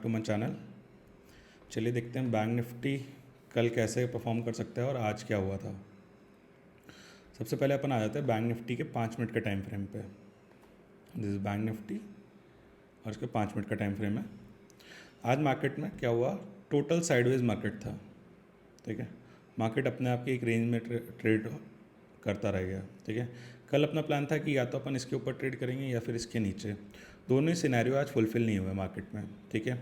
To my channel. चलिए देखते हैं बैंक निफ्टी कल कैसे परफॉर्म कर सकता है और आज क्या हुआ था। सबसे पहले अपन आ जाते हैं बैंक निफ्टी के 5 मिनट के टाइम फ्रेम पे। दिस इज बैंक निफ्टी और इसके 5 मिनट का टाइम फ्रेम है। आज मार्केट में क्या हुआ, टोटल साइडवेज मार्केट था। ठीक है, मार्केट अपने आप की एक रेंज में ट्रेड करता रह गया। ठीक है, कल अपना प्लान था कि या तो अपन इसके ऊपर ट्रेड करेंगे या फिर इसके नीचे। दोनों ही सिनेरियो आज फुलफिल नहीं हुए मार्केट में। ठीक है,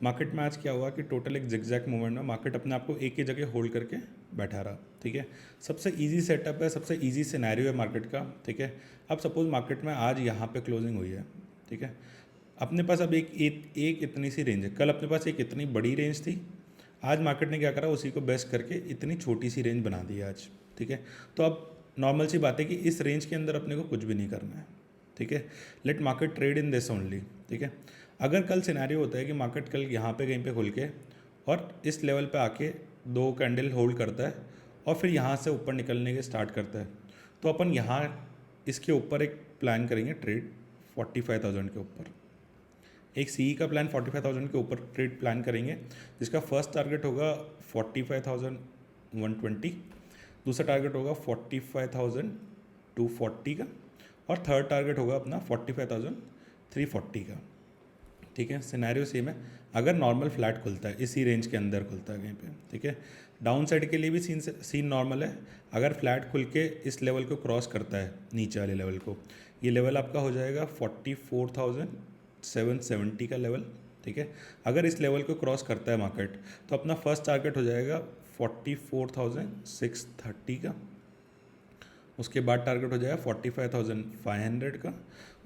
मार्केट में आज क्या हुआ कि टोटल एक जिगजैग मूवमेंट में मार्केट अपने आप को एक ही जगह होल्ड करके बैठा रहा। ठीक है, सबसे इजी सेटअप है, सबसे इजी सिनेरियो है मार्केट का। ठीक है, अब सपोज मार्केट में आज यहाँ पे क्लोजिंग हुई है। ठीक है, अपने पास अब एक इतनी सी रेंज है। कल अपने पास एक इतनी बड़ी रेंज थी, आज मार्केट ने क्या करा, उसी को बेस्ट करके इतनी छोटी सी रेंज बना दी आज। ठीक है, तो अब नॉर्मल सी बात है कि इस रेंज के अंदर अपने को कुछ भी नहीं करना है। ठीक है, let market trade in this only. ठीक है, अगर कल सिनेरियो होता है कि मार्केट कल यहाँ पे कहीं पे खुल के और इस लेवल पे आके 2 कैंडल होल्ड करता है और फिर यहाँ से ऊपर निकलने के स्टार्ट करता है, तो अपन यहाँ इसके ऊपर एक प्लान करेंगे ट्रेड 45,000 के ऊपर। एक सीई का प्लान 45,000 के ऊपर ट्रेड प्लान करेंगे, जिसका फर्स्ट टारगेट होगा 45,120, दूसरा टारगेट होगा 45,240 का और थर्ड टारगेट होगा अपना 45,340 का। ठीक है, सिनेरियो सेम है। अगर नॉर्मल फ्लैट खुलता है, इसी रेंज के अंदर खुलता है कहीं पे, ठीक है, डाउन साइड के लिए भी सीन नॉर्मल है। अगर फ्लैट खुल के इस लेवल को क्रॉस करता है, नीचे वाले लेवल को, ये लेवल आपका हो जाएगा 44,770 का लेवल। ठीक है, अगर इस लेवल को क्रॉस करता है मार्केट, तो अपना फर्स्ट टारगेट हो जाएगा 44,630 का। उसके बाद टारगेट हो जाएगा 45,500 का।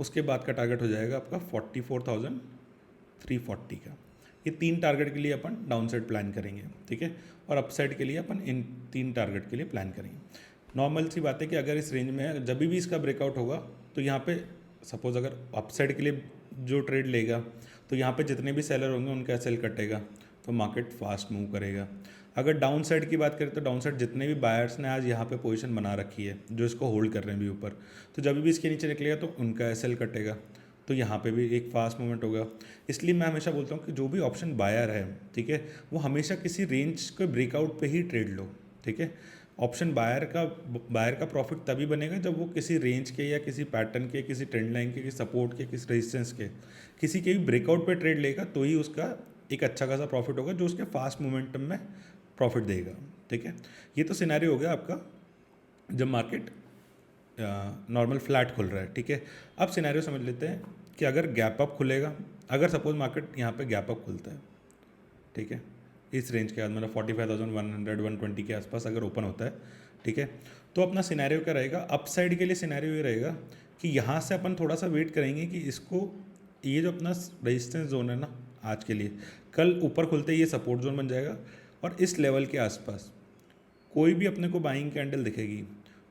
उसके बाद का टारगेट हो जाएगा आपका 44,340 का। ये 3 टारगेट के लिए अपन डाउन साइड प्लान करेंगे। ठीक है, और अप साइड के लिए अपन इन 3 टारगेट के लिए प्लान करेंगे। नॉर्मल सी बात है कि अगर इस रेंज में जब भी इसका ब्रेकआउट होगा, तो यहाँ पे सपोज अगर अप साइड के लिए जो ट्रेड लेगा, तो यहाँ पे जितने भी सेलर होंगे उनका सेल कटेगा, तो मार्केट फास्ट मूव करेगा। अगर डाउन साइड की बात करें तो डाउन साइड जितने भी बायर्स ने आज यहाँ पे पोजीशन बना रखी है, जो इसको होल्ड कर रहे हैं भी ऊपर, तो जब भी इसके नीचे निकलेगा तो उनका एसएल कटेगा, तो यहाँ पे भी एक फास्ट मूवमेंट होगा। इसलिए मैं हमेशा बोलता हूँ कि जो भी ऑप्शन बायर है, ठीक है, वो हमेशा किसी रेंज के ब्रेकआउट पे ही ट्रेड लो। ठीक है, ऑप्शन बायर का प्रॉफिट तभी बनेगा जब वो किसी रेंज के या किसी पैटर्न के, किसी ट्रेंड लाइन के, किसी सपोर्ट के, किसी रेजिस्टेंस के, किसी के भी ब्रेकआउट पे ट्रेड लेगा, तो ही उसका एक अच्छा खासा प्रॉफिट होगा जो उसके फास्ट मोमेंटम में प्रॉफिट देगा। ठीक है, ये तो सिनेरियो हो गया आपका जब मार्केट नॉर्मल फ्लैट खुल रहा है। ठीक है, अब सिनेरियो समझ लेते हैं कि अगर गैप अप खुलेगा, अगर सपोज मार्केट यहाँ पे गैप अप खुलता है, ठीक है, इस रेंज के बाद मतलब 45,100 120 के आसपास अगर ओपन होता है, ठीक है, तो अपना सिनेरियो क्या रहेगा, अप साइड के लिए सिनेरियो ये रहेगा कि यहाँ से अपन थोड़ा सा वेट करेंगे कि इसको, ये जो अपना रेजिस्टेंस जोन है ना आज के लिए, कल ऊपर खुलते ही ये सपोर्ट जोन बन जाएगा और इस लेवल के आसपास कोई भी अपने को बाइंग कैंडल दिखेगी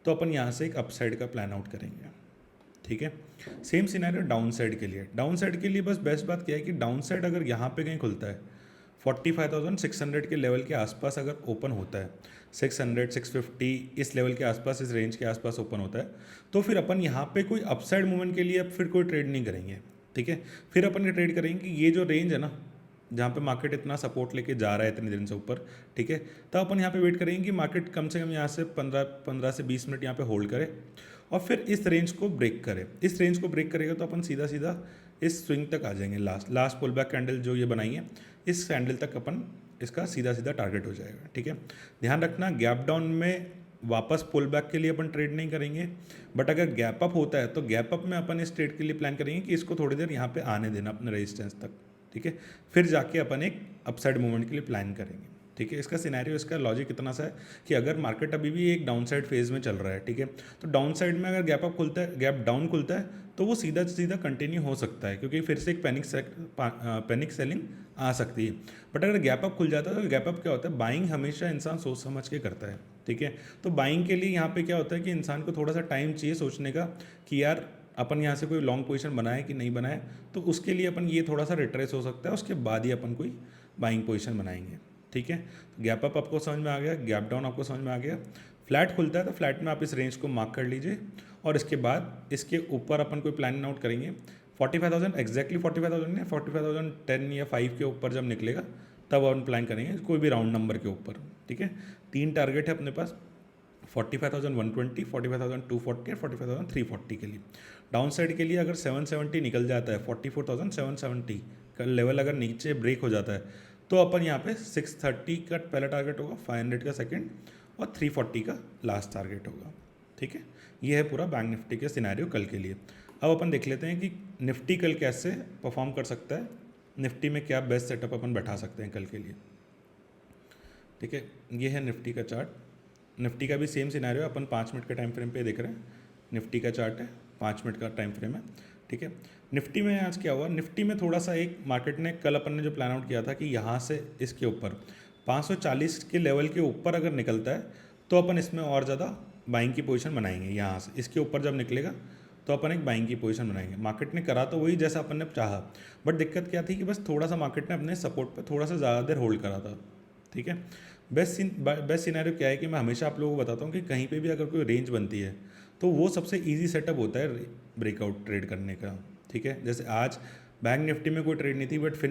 तो अपन यहाँ से एक अपसाइड का प्लान आउट करेंगे। ठीक है, सेम सिनेरियो डाउन साइड के लिए। डाउन साइड के लिए बस बेस्ट बात क्या है कि डाउन साइड अगर यहाँ पे कहीं खुलता है 45,600 के लेवल के आसपास अगर ओपन होता है, 600 650 इस लेवल के आसपास, इस रेंज के आसपास ओपन होता है, तो फिर अपन यहाँ पे कोई अपसाइड मूवमेंट के लिए अब फिर कोई ट्रेड नहीं करेंगे। ठीक है, फिर अपन ये ट्रेड करेंगे कि ये जो रेंज है ना, जहाँ पे मार्केट इतना सपोर्ट लेके जा रहा है इतने दिन से ऊपर, ठीक है, तब अपन यहाँ पे वेट करेंगे कि मार्केट कम से कम यहाँ से 15 से 20 मिनट यहाँ पे होल्ड करे और फिर इस रेंज को ब्रेक करे। इस रेंज को ब्रेक करेगा तो अपन सीधा सीधा इस स्विंग तक आ जाएंगे। लास्ट पुल बैक कैंडल जो ये बनाई है, इस कैंडल तक अपन इसका सीधा सीधा टारगेट हो जाएगा। ठीक है, ध्यान रखना गैप डाउन में वापस पुल बैक के लिए अपन ट्रेड नहीं करेंगे, बट अगर गैप अप होता है तो गैप अप में अपन इस ट्रेड के लिए प्लान करेंगे कि इसको थोड़ी देर यहाँ पे आने देना अपने रेजिस्टेंस तक। ठीक है, फिर जाके अपन एक अपसाइड मूवमेंट के लिए प्लान करेंगे। ठीक है, इसका सिनेरियो, इसका लॉजिक इतना सा है कि अगर मार्केट अभी भी एक डाउन साइड फेज में चल रहा है, ठीक है, तो डाउन साइड में अगर गैप अप खुलता है, गैप डाउन खुलता है, तो वो सीधा सीधा कंटिन्यू हो सकता है, क्योंकि फिर से एक पैनिक सेलिंग आ सकती है। बट अगर गैप अप खुल जाता है तो गैप अप क्या होता है, बाइंग हमेशा इंसान सोच समझ के करता है। ठीक है, तो बाइंग के लिए यहाँ पे क्या होता है कि इंसान को थोड़ा सा टाइम चाहिए सोचने का कि यार अपन यहाँ से कोई लॉन्ग पोजीशन बनाए कि नहीं बनाए, तो उसके लिए अपन ये थोड़ा सा रिट्रेस हो सकता है, उसके बाद ही अपन कोई बाइंग पोजीशन बनाएंगे। ठीक है, गैप अप आपको समझ में आ गया, गैप डाउन आपको समझ में आ गया। फ्लैट खुलता है तो फ्लैट में आप इस रेंज को मार्क कर लीजिए और इसके बाद इसके ऊपर अपन कोई प्लान आउट करेंगे 45,000 एग्जैक्टली 45,000 नहीं, 45,010 या 5 के ऊपर जब निकलेगा तब अपन प्लान करेंगे कोई भी राउंड नंबर के ऊपर, ठीक है। 3 टारगेट है अपने पास, 45,120, 45,240 और 45,340 के लिए। डाउन साइड के लिए अगर 770 निकल जाता है, 44,770 का लेवल अगर नीचे ब्रेक हो जाता है तो अपन यहाँ पे 630 का पहला टारगेट होगा, 500 का सेकंड और 340 का लास्ट टारगेट होगा, ठीक है। ये है पूरा बैंक निफ्टी के सिनेरियो कल के लिए। अब अपन देख लेते हैं कि निफ्टी कल कैसे परफॉर्म कर सकता है, निफ्टी में क्या बेस्ट सेटअप अपन बैठा सकते हैं कल के लिए, ठीक है। ये है निफ्टी का चार्ट। निफ्टी का भी सेम सिनेरियो है, अपन 5 मिनट के टाइम फ्रेम पे देख रहे हैं। निफ्टी का चार्ट है, 5 मिनट का टाइम फ्रेम है, ठीक है। निफ्टी में आज क्या हुआ, निफ्टी में थोड़ा सा एक मार्केट ने कल अपन ने जो प्लान आउट किया था कि यहाँ से इसके ऊपर 540 के लेवल के ऊपर अगर निकलता है तो अपन इसमें और ज़्यादा बाइंग की पोजीशन बनाएंगे। यहाँ से इसके ऊपर जब निकलेगा तो अपन एक बाइंग की पोजीशन बनाएंगे। मार्केट ने करा तो वही जैसा अपन ने चाहा, बट दिक्कत क्या थी कि बस थोड़ा सा मार्केट ने अपने सपोर्ट पे थोड़ा सा ज़्यादा देर होल्ड करा था, ठीक है। बेस्ट सिनेरियो क्या है कि मैं हमेशा आप लोगों को बताता हूँ कि कहीं पे भी अगर कोई रेंज बनती है तो वो सबसे इजी सेटअप होता है ब्रेकआउट ट्रेड करने का, ठीक है। जैसे आज बैंक निफ्टी में कोई ट्रेड नहीं थी, बट फिर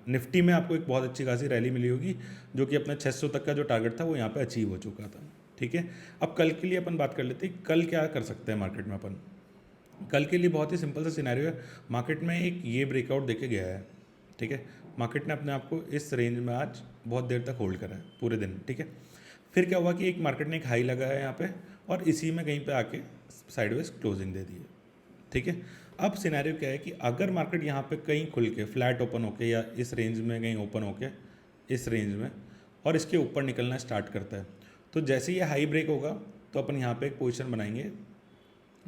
निफ्टी में आपको एक बहुत अच्छी खासी रैली मिली होगी, जो कि अपना 600 तक का जो टारगेट था वो यहाँ पे अचीव हो चुका था, ठीक है। अब कल के लिए अपन बात कर लेते हैं, कल क्या कर सकते हैं मार्केट में अपन। कल के लिए बहुत ही सिंपल सा सिनेरियो है, मार्केट में एक ये ब्रेकआउट देके गया है, ठीक है। मार्केट ने अपने आप को इस रेंज में आज बहुत देर तक होल्ड करा है पूरे दिन, ठीक है। फिर क्या हुआ कि एक मार्केट ने एक हाई लगाया है यहाँ पे और इसी में कहीं पे आके साइडवेज क्लोजिंग दे दी है, ठीक है। अब सिनेरियो क्या है कि अगर मार्केट यहाँ पे कहीं खुल के फ्लैट ओपन होके या इस रेंज में कहीं ओपन होके इस रेंज में और इसके ऊपर निकलना स्टार्ट करता है, तो जैसे ये हाई ब्रेक होगा तो अपन यहाँ पे एक पोजीशन बनाएंगे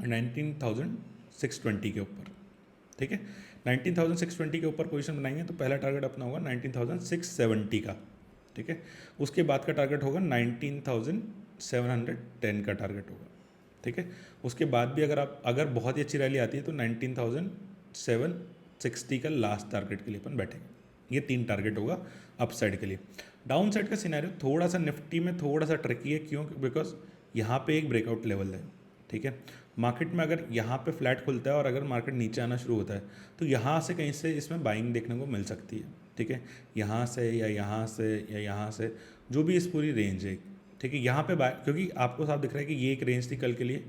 19,620 के ऊपर, ठीक है। 19,620 के ऊपर पोजीशन बनाएंगे तो पहला टारगेट अपना होगा 19,670 का, ठीक है। उसके बाद का टारगेट होगा 19,710 का टारगेट होगा, ठीक है। उसके बाद भी अगर बहुत ही अच्छी रैली आती है तो 19,760 का लास्ट टारगेट के लिए अपन बैठेंगे। ये 3 टारगेट होगा अप साइड के लिए। डाउन साइड का सिनेरियो थोड़ा सा निफ्टी में थोड़ा सा ट्रिकी है, क्यों? बिकॉज यहाँ पे एक ब्रेकआउट लेवल है, ठीक है। मार्केट में अगर यहाँ पे फ्लैट खुलता है और अगर मार्केट नीचे आना शुरू होता है तो यहाँ से कहीं से इसमें बाइंग देखने को मिल सकती है, ठीक है। यहाँ से या यहाँ से या यहाँ से, जो भी इस पूरी रेंज है, ठीक है। यहाँ पे क्योंकि आपको साफ दिख रहा है कि ये एक रेंज थी कल के लिए,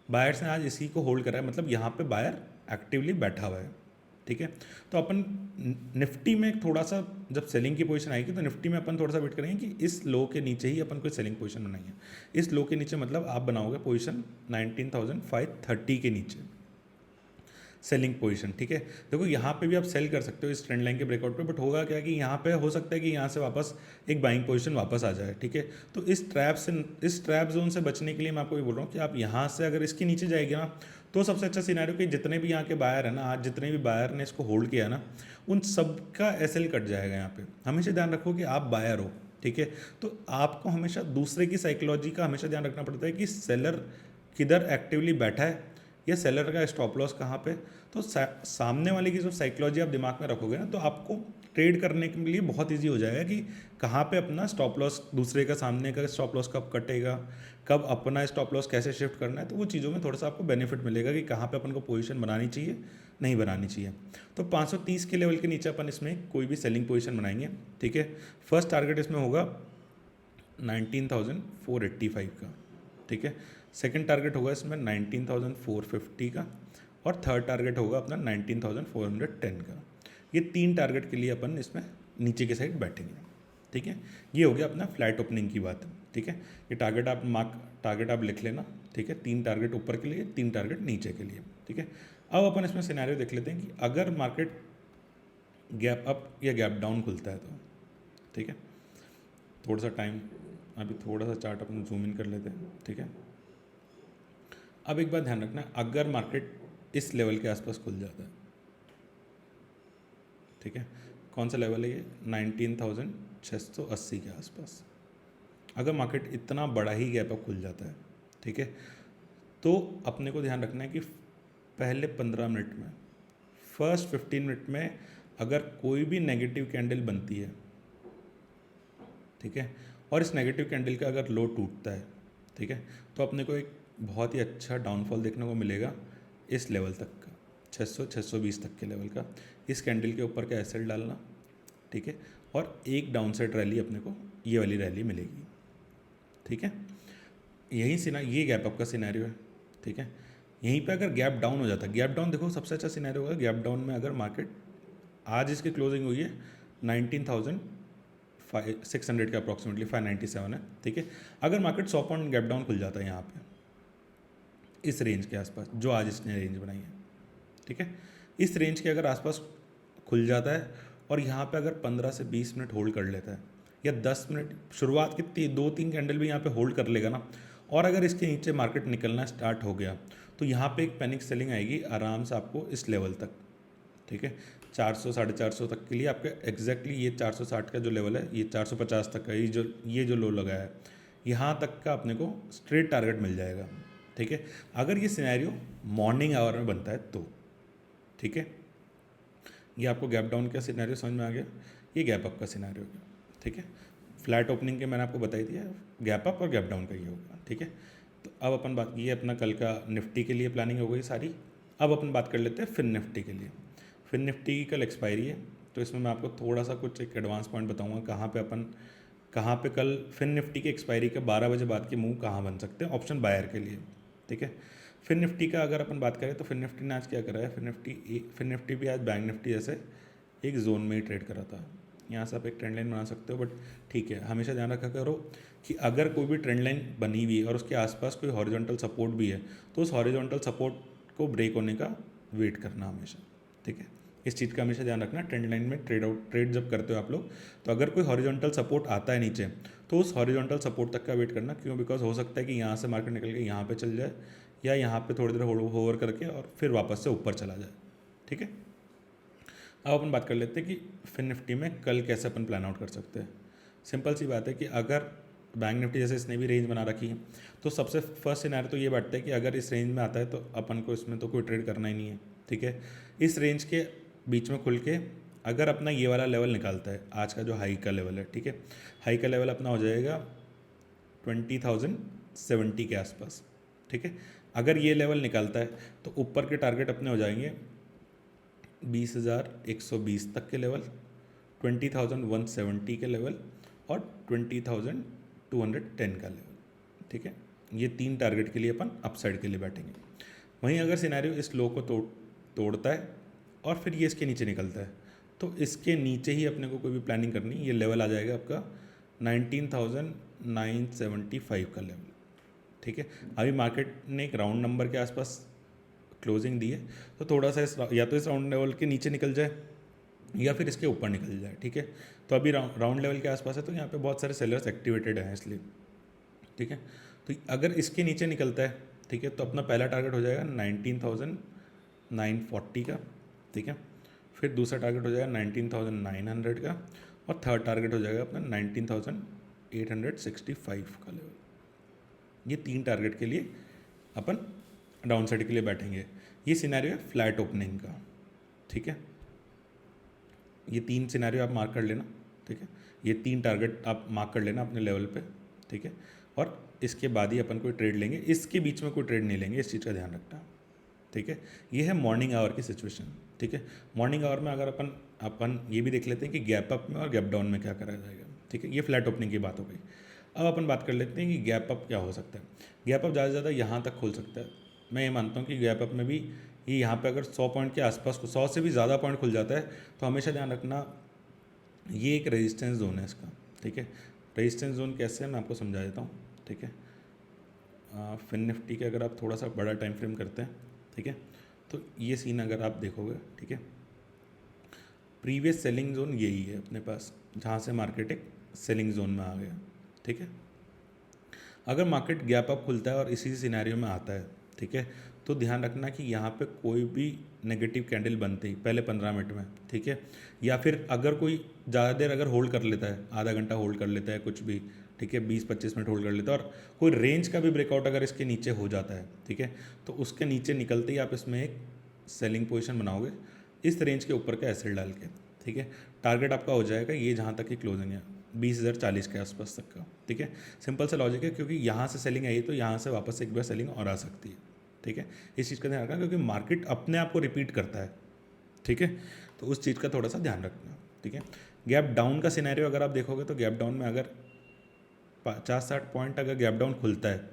बायर्स ने आज इसी को होल्ड करा है, मतलब यहाँ पे बायर एक्टिवली बैठा हुआ है, ठीक है। तो अपन निफ्टी में थोड़ा सा जब सेलिंग की पोजीशन आएगी तो निफ्टी में अपन थोड़ा सा वेट करेंगे कि इस लो के नीचे ही अपन कोई सेलिंग पोजीशन बनाएंगे। इस लो के नीचे मतलब आप बनाओगे पोजीशन 19,530 के नीचे सेलिंग पोजीशन, ठीक है। देखो यहाँ पे भी आप सेल कर सकते हो इस ट्रेंड लाइन के ब्रेकआउट पे, बट होगा क्या कि यहाँ पे हो सकता है कि यहाँ से वापस एक बाइंग पोजीशन वापस आ जाए, ठीक है। तो इस ट्रैप जोन से बचने के लिए मैं आपको ये बोल रहा हूँ कि आप यहाँ से अगर इसके नीचे जाएगी ना तो सबसे अच्छा सिनेरियो कि जितने भी यहाँ के बायर है ना, आज जितने भी बायर ने इसको होल्ड किया ना, उन सब का एसएल कट जाएगा यहाँ पे। हमेशा ध्यान रखो कि आप बायर हो, ठीक है। तो आपको हमेशा दूसरे की साइकोलॉजी का हमेशा ध्यान रखना पड़ता है कि सेलर किधर एक्टिवली बैठा है या सेलर का स्टॉप लॉस कहाँ पे। तो सामने वाले की जो साइकोलॉजी आप दिमाग में रखोगे ना तो आपको ट्रेड करने के लिए बहुत इजी हो जाएगा कि कहाँ पे अपना स्टॉप लॉस, दूसरे का सामने का स्टॉप लॉस कब कटेगा, कब अपना स्टॉप लॉस कैसे शिफ्ट करना है, तो वो चीज़ों में थोड़ा सा आपको बेनिफिट मिलेगा कि कहाँ पे अपन को पोजीशन बनानी चाहिए, नहीं बनानी चाहिए। तो 530 के लेवल के नीचे अपन इसमें कोई भी सेलिंग पोजीशन बनाएंगे, ठीक है। फर्स्ट टारगेट इसमें होगा 19,485 का, ठीक है। सेकंड टारगेट होगा इसमें 19,450 का और थर्ड टारगेट होगा अपना 19,410 का। ये 3 टारगेट के लिए अपन इसमें नीचे के साइड बैठेंगे, ठीक है। ये हो गया अपना फ्लैट ओपनिंग की बात, ठीक है। ये टारगेट आप लिख लेना, ठीक है। 3 टारगेट ऊपर के लिए, 3 टारगेट नीचे के लिए, ठीक है। अब अपन इसमें सिनेरियो देख लेते हैं कि अगर मार्केट गैप अप या गैप डाउन खुलता है तो, ठीक है। थोड़ा सा टाइम, अभी थोड़ा सा चार्ट अपन जूम इन कर लेते हैं, ठीक है। अब एक बात ध्यान रखना, अगर मार्केट इस लेवल के आसपास खुल जाता है, ठीक है, कौन सा लेवल है ये, 19,680 के आसपास। अगर मार्केट इतना बड़ा ही गैप अप खुल जाता है, ठीक है, तो अपने को ध्यान रखना है कि पहले 15 मिनट में, फर्स्ट 15 मिनट में अगर कोई भी नेगेटिव कैंडल बनती है, ठीक है, और इस नेगेटिव कैंडल का अगर लो टूटता है, ठीक है, तो अपने को एक बहुत ही अच्छा डाउनफॉल देखने को मिलेगा इस लेवल तक का, 600-620 तक के लेवल का, इस कैंडल के ऊपर का एसएल डालना, ठीक है, और एक डाउन साइड रैली अपने को ये वाली रैली मिलेगी, ठीक है। यही ये गैप अप का सिनेरियो है, ठीक है। यहीं पे अगर गैप डाउन हो जाता है, गैप डाउन देखो सबसे अच्छा सिनेरियो होगा गैप डाउन में, अगर मार्केट आज इसकी क्लोजिंग हुई है 19,600 के अप्रॉक्सीमेटली 597 है, ठीक है। अगर मार्केट 100 पॉइंट गैप डाउन खुल जाता है यहाँ पे इस रेंज के आसपास जो आज इसने रेंज बनाई है, ठीक है, इस रेंज के अगर आसपास खुल जाता है और यहाँ पे अगर 15 से 20 मिनट होल्ड कर लेता है या 10 मिनट, शुरुआत की 2-3 कैंडल भी यहाँ पे होल्ड कर लेगा ना, और अगर इसके नीचे मार्केट निकलना स्टार्ट हो गया तो यहाँ पे एक पैनिक सेलिंग आएगी आराम से आपको इस लेवल तक, ठीक है, 400-450 तक के लिए आपके एग्जैक्टली ये 460 का जो लेवल है, ये 450 तक का ये जो लो लगा है, यहाँ तक का अपने को स्ट्रेट टारगेट मिल जाएगा, ठीक है, अगर ये सिनेरियो मॉर्निंग आवर में बनता है तो, ठीक है। ये आपको गैप डाउन का सिनेरियो समझ में आ गया, ये गैप अप का सिनेरियो हो गया, ठीक है। फ्लैट ओपनिंग के मैंने आपको बता ही दिया, गैप अप और गैप डाउन का ये होगा, ठीक है। तो अब अपन बात, ये अपना कल का निफ्टी के लिए प्लानिंग हो गई सारी। अब अपन बात कर लेते हैं फिन निफ्टी के लिए। फिन निफ्टी की कल एक्सपायरी है, तो इसमें मैं आपको थोड़ा सा कुछ एक एडवांस पॉइंट बताऊंगा कहाँ पे कल फिन निफ्टी की एक्सपायरी के 12 बजे बाद के मूव कहाँ बन सकते हैं ऑप्शन बायर के लिए, ठीक है। फिन निफ्टी का अगर अपन बात करें तो फिन निफ्टी ने आज क्या करा है, फिन निफ्टी भी आज बैंक निफ्टी जैसे एक जोन में ही ट्रेड करा था। यहाँ से आप एक ट्रेंड लाइन बना सकते हो, बट ठीक है, हमेशा ध्यान रखा करो कि अगर कोई भी ट्रेंड लाइन बनी हुई है और उसके आसपास कोई हॉरिजॉन्टल सपोर्ट भी है तो उस हॉरिजॉन्टल सपोर्ट को ब्रेक होने का वेट करना हमेशा, ठीक है। इस चीज़ का हमेशा ध्यान रखना, ट्रेंड लाइन में ट्रेड जब करते हो आप लोग, तो अगर कोई हॉरिजॉन्टल सपोर्ट आता है नीचे तो उस हॉरिजॉन्टल सपोर्ट तक का वेट करना, क्यों, बिकॉज हो सकता है कि यहाँ से मार्केट निकल के यहाँ पे चल जाए या यहाँ पे थोड़ी देर होवर करके और फिर वापस से ऊपर चला जाए, ठीक है। अब अपन बात कर लेते हैं कि फिन निफ्टी में कल कैसे अपन प्लान आउट कर सकते हैं। सिंपल सी बात है कि अगर बैंक निफ्टी जैसे इसने भी रेंज बना रखी है तो सबसे फर्स्ट सिनेरियो तो ये बैठता है कि अगर इस रेंज में आता है तो अपन को इसमें तो कोई ट्रेड करना ही नहीं है, ठीक है। इस रेंज के बीच में खुल के अगर अपना ये वाला लेवल निकालता है, आज का जो हाई का लेवल है, ठीक है, हाई का लेवल अपना हो जाएगा 20,070 के आसपास, ठीक है। अगर ये लेवल निकालता है तो ऊपर के टारगेट अपने हो जाएंगे 20,120 तक के लेवल, 20,170 के लेवल और 20,210 का लेवल, ठीक है। ये 3 टारगेट के लिए अपन अपसाइड के लिए बैठेंगे। वहीं अगर सिनेरियो इस लो को तोड़ता है और फिर ये इसके नीचे निकलता है तो इसके नीचे ही अपने को कोई भी प्लानिंग करनी, ये लेवल आ जाएगा आपका 19,975 का लेवल, ठीक है। अभी मार्केट ने एक राउंड नंबर के आसपास क्लोजिंग दी है तो थोड़ा सा या तो इस राउंड लेवल के नीचे निकल जाए या फिर इसके ऊपर निकल जाए, ठीक है। तो अभी राउंड लेवल के आसपास है तो यहाँ पे बहुत सारे सेलर्स एक्टिवेटेड हैं इसलिए, ठीक है। तो अगर इसके नीचे निकलता है, ठीक है, तो अपना पहला टारगेट हो जाएगा 19,940 का, ठीक है। फिर दूसरा टारगेट हो जाएगा 19,900 का और थर्ड टारगेट हो जाएगा अपना 19,865 का लेवल। ये 3 टारगेट के लिए अपन डाउन साइड के लिए बैठेंगे। ये सिनेरियो है फ्लैट ओपनिंग का, ठीक है। ये 3 सिनेरियो आप मार्क कर लेना, ठीक है। ये 3 टारगेट आप मार्क कर लेना अपने लेवल पे, ठीक है। और इसके बाद ही अपन कोई ट्रेड लेंगे, इसके बीच में कोई ट्रेड नहीं लेंगे, इस चीज़ का ध्यान रखना, ठीक है। ये है मॉर्निंग आवर की सिचुएशन, ठीक है। मॉर्निंग आवर में अगर अपन ये भी देख लेते हैं कि गैप अप में और गैप डाउन में क्या करा जाएगा, ठीक है। ये फ्लैट ओपनिंग की बात हो गई। अब अपन बात कर लेते हैं कि गैप अप क्या हो सकता है। गैप अप ज़्यादा से ज़्यादा यहाँ तक खुल सकता है। मैं ये मानता हूँ कि गैप अप में भी ये यहाँ पे अगर 100 पॉइंट के आसपास 100 से भी ज़्यादा पॉइंट खुल जाता है तो हमेशा ध्यान रखना ये एक रेजिस्टेंस जोन है इसका, ठीक है। रेजिस्टेंस जोन कैसे है मैं आपको समझा देता हूँ, ठीक है। फिन निफ्टी के अगर आप थोड़ा सा बड़ा टाइम फ्रेम करते हैं, ठीक है, तो ये सीन अगर आप देखोगे, ठीक है, प्रीवियस सेलिंग जोन यही है अपने पास जहाँ से मार्केट एक सेलिंग जोन में आ गया, ठीक है। अगर मार्केट गैप अप खुलता है और इसी सिनेरियो में आता है, ठीक है, तो ध्यान रखना कि यहाँ पे कोई भी नेगेटिव कैंडल बनते ही पहले 15 मिनट में, ठीक है, या फिर अगर कोई ज़्यादा देर अगर होल्ड कर लेता है, आधा घंटा होल्ड कर लेता है कुछ भी, ठीक है, 20-25 मिनट होल्ड कर लेता है और कोई रेंज का भी ब्रेकआउट अगर इसके नीचे हो जाता है, ठीक है, तो उसके नीचे निकलते ही आप इसमें एक सेलिंग पोजीशन बनाओगे इस रेंज के ऊपर का एसएल डाल के, ठीक है। टारगेट आपका हो जाएगा ये जहाँ तक की क्लोजिंग है 20,040 के आसपास तक का, ठीक है। सिंपल सा लॉजिक है, क्योंकि यहाँ से सेलिंग आई तो यहाँ से वापस एक बार सेलिंग और आ सकती है, ठीक है, इस चीज़ का ध्यान रखना क्योंकि मार्केट अपने आप को रिपीट करता है, ठीक है, तो उस चीज़ का थोड़ा सा ध्यान रखना, ठीक है। गैप डाउन का सिनेरियो अगर आप देखोगे तो गैप डाउन में अगर 50-60 पॉइंट अगर गैप डाउन खुलता है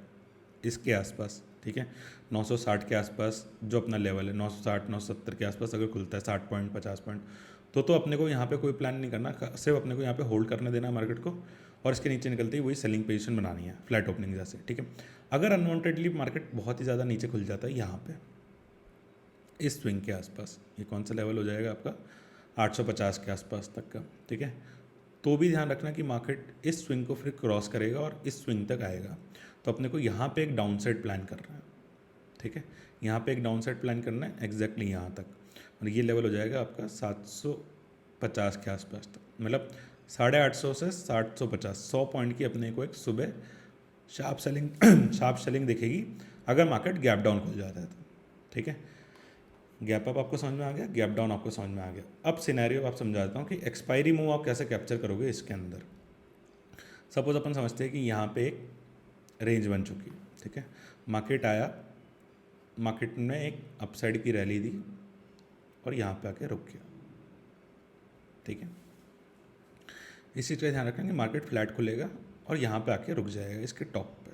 इसके आसपास, ठीक है, 960 के आसपास जो अपना लेवल है 960 970 के आसपास अगर खुलता है 60 पॉइंट 50 पॉइंट, तो अपने को यहाँ पे कोई प्लान नहीं करना, सिर्फ अपने को यहाँ पे होल्ड करने देना मार्केट को, और इसके नीचे निकलते ही वही सेलिंग पोजीशन बनानी है फ्लैट ओपनिंग जैसे, ठीक है। अगर अनवांटेडली मार्केट बहुत ही ज़्यादा नीचे खुल जाता है यहाँ पे इस स्विंग के आसपास, ये कौन सा लेवल हो जाएगा आपका 850 के आसपास तक का, ठीक है, तो भी ध्यान रखना कि मार्केट इस स्विंग को फिर क्रॉस करेगा और इस स्विंग तक आएगा, तो अपने को यहाँ पे एक डाउन साइड प्लान करना है, ठीक है, यहाँ पे एक डाउन साइड प्लान करना है एग्जैक्टली यहाँ तक, और ये लेवल हो जाएगा आपका 750 के आसपास तक, मतलब 850 से 750, 100 पॉइंट की अपने को एक सुबह शार्प सेलिंग दिखेगी अगर मार्केट गैप डाउन खुल जाता है तो, ठीक है। गैप अप आपको समझ में आ गया, गैप डाउन आपको समझ में आ गया। अब सिनेरियो आप समझा देता हूँ कि एक्सपायरी मूव आप कैसे कैप्चर करोगे इसके अंदर। सपोज अपन समझते हैं कि यहाँ पे एक रेंज बन चुकी है, ठीक है, मार्केट आया, मार्केट ने एक अपसाइड की रैली दी और यहाँ पे आके रुक गया, ठीक है। इस चीज़ का ध्यान रखना कि मार्केट फ्लैट खुलेगा और यहाँ पे आके रुक जाएगा इसके टॉप पे,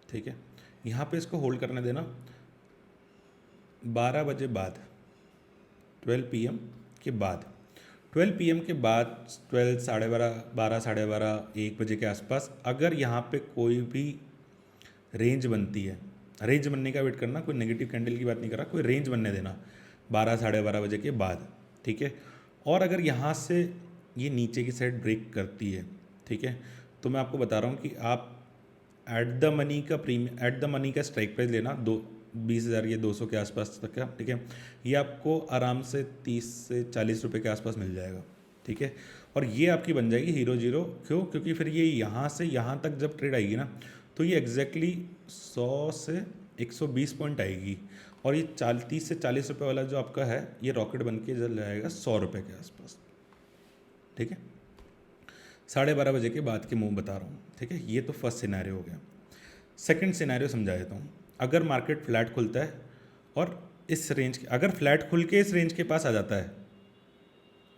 ठीक है। यहाँ पे इसको होल्ड करने देना 12 बजे बाद, 12 PM के बाद, 12 PM के बाद 12 साढ़े 12 साढ़े 12 1 बजे के आसपास अगर यहाँ पे कोई भी रेंज बनती है, रेंज बनने का वेट करना, कोई नेगेटिव कैंडल की बात नहीं कर रहा, कोई रेंज बनने देना 12 साढ़े 12 बजे के बाद, ठीक है। और अगर यहाँ से ये नीचे की साइड ब्रेक करती है, ठीक है, तो मैं आपको बता रहा हूँ कि आप एट द मनी का स्ट्राइक प्राइस लेना 20,000 या 200 के आसपास तक का, ठीक है, ये आपको आराम से 30 से 40 रुपये के आसपास मिल जाएगा, ठीक है। और ये आपकी बन जाएगी हीरो जीरो, क्यों? क्योंकि फिर ये यहाँ से यहाँ तक जब ट्रेड आएगी ना, तो ये एग्जैक्टली 100 से 120 पॉइंट आएगी, और ये 30 से 40 रुपये वाला जो आपका है ये रॉकेट बन के जल जाएगा 100 रुपये के आसपास, ठीक है। 12:30 बजे के बाद के मूव बता रहा हूँ, ठीक है। ये तो फर्स्ट सिनेरियो हो गया। सेकंड सिनेरियो समझा देता हूँ। अगर मार्केट फ्लैट खुलता है और इस रेंज के, अगर फ्लैट खुल के इस रेंज के पास आ जाता है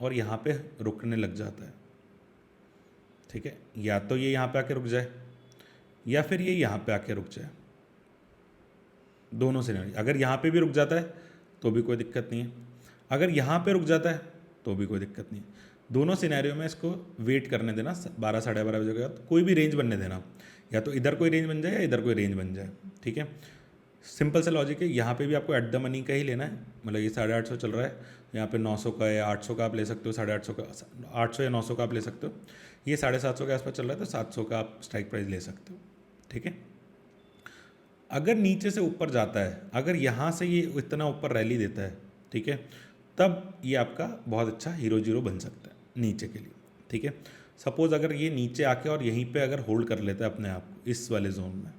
और यहाँ पे रुकने लग जाता है, ठीक है, या तो ये यहाँ पे आके रुक जाए या फिर ये यहाँ पे आके रुक जाए, दोनों सिनेरियो। अगर यहाँ पे भी रुक जाता है तो भी कोई दिक्कत नहीं है, अगर यहाँ पे रुक जाता है तो भी कोई दिक्कत नहीं है। दोनों सिनेरियो में इसको वेट करने देना 12 साढ़े 12 बजे के बाद, कोई भी रेंज बनने देना, या तो इधर कोई रेंज बन जाए या इधर कोई रेंज बन जाए, ठीक है। सिंपल सा लॉजिक है। यहाँ पे भी आपको एट द मनी का ही लेना है, मतलब ये 850 चल रहा है, यहाँ पे 900 का या 800 का आप ले सकते हो, 850 का, 800 या 900 का आप ले सकते हो। ये 750 के आसपास चल रहा है तो 700 का आप स्ट्राइक प्राइस ले सकते हो, ठीक है। अगर नीचे से ऊपर जाता है, अगर यहाँ से ये इतना ऊपर रैली देता है, ठीक है, तब ये आपका बहुत अच्छा हीरो जीरो बन सकता है नीचे के लिए, ठीक है। सपोज अगर ये नीचे आके और यहीं पे अगर होल्ड कर लेता है अपने आप को इस वाले जोन में,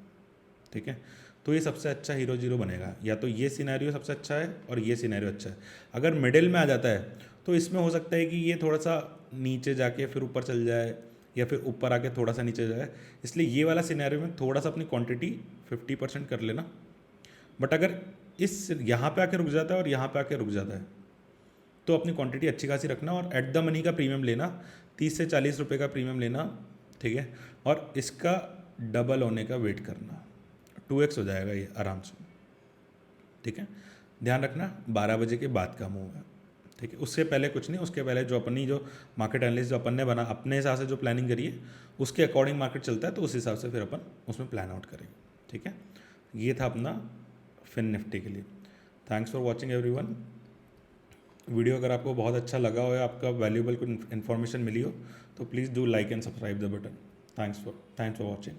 ठीक है, तो ये सबसे अच्छा हीरो जीरो बनेगा। या तो ये सिनेरियो सबसे अच्छा है और ये सिनेरियो अच्छा है। अगर मिडिल में आ जाता है तो इसमें हो सकता है कि ये थोड़ा सा नीचे जाके फिर ऊपर चल जाए या फिर ऊपर आके थोड़ा सा नीचे जाए, इसलिए ये वाला सिनेरियो में थोड़ा सा अपनी क्वांटिटी 50% कर लेना। बट अगर इस यहाँ पे आके रुक जाता है और यहाँ पे आके रुक जाता है तो अपनी क्वांटिटी अच्छी खासी रखना और एट द मनी का प्रीमियम लेना, 30 से 40 रुपये का प्रीमियम लेना, ठीक है, और इसका डबल होने का वेट करना, 2x हो जाएगा ये आराम से, ठीक है। ध्यान रखना 12 बजे के बाद का मूव है, ठीक है, उससे पहले कुछ नहीं। उसके पहले जो मार्केट एनालिस्ट जो अपन ने बना अपने हिसाब से जो प्लानिंग करी है उसके अकॉर्डिंग मार्केट चलता है, तो उस हिसाब से फिर अपन उसमें प्लान आउट करेंगे, ठीक है। ये था अपना फिन निफ्टी के लिए। Thanks for watching everyone. Video अगर आपको बहुत अच्छा लगा हो या आपका वैल्यूएबल कुछ इन्फॉर्मेशन मिली हो तो please do like and subscribe the button. Thanks for watching.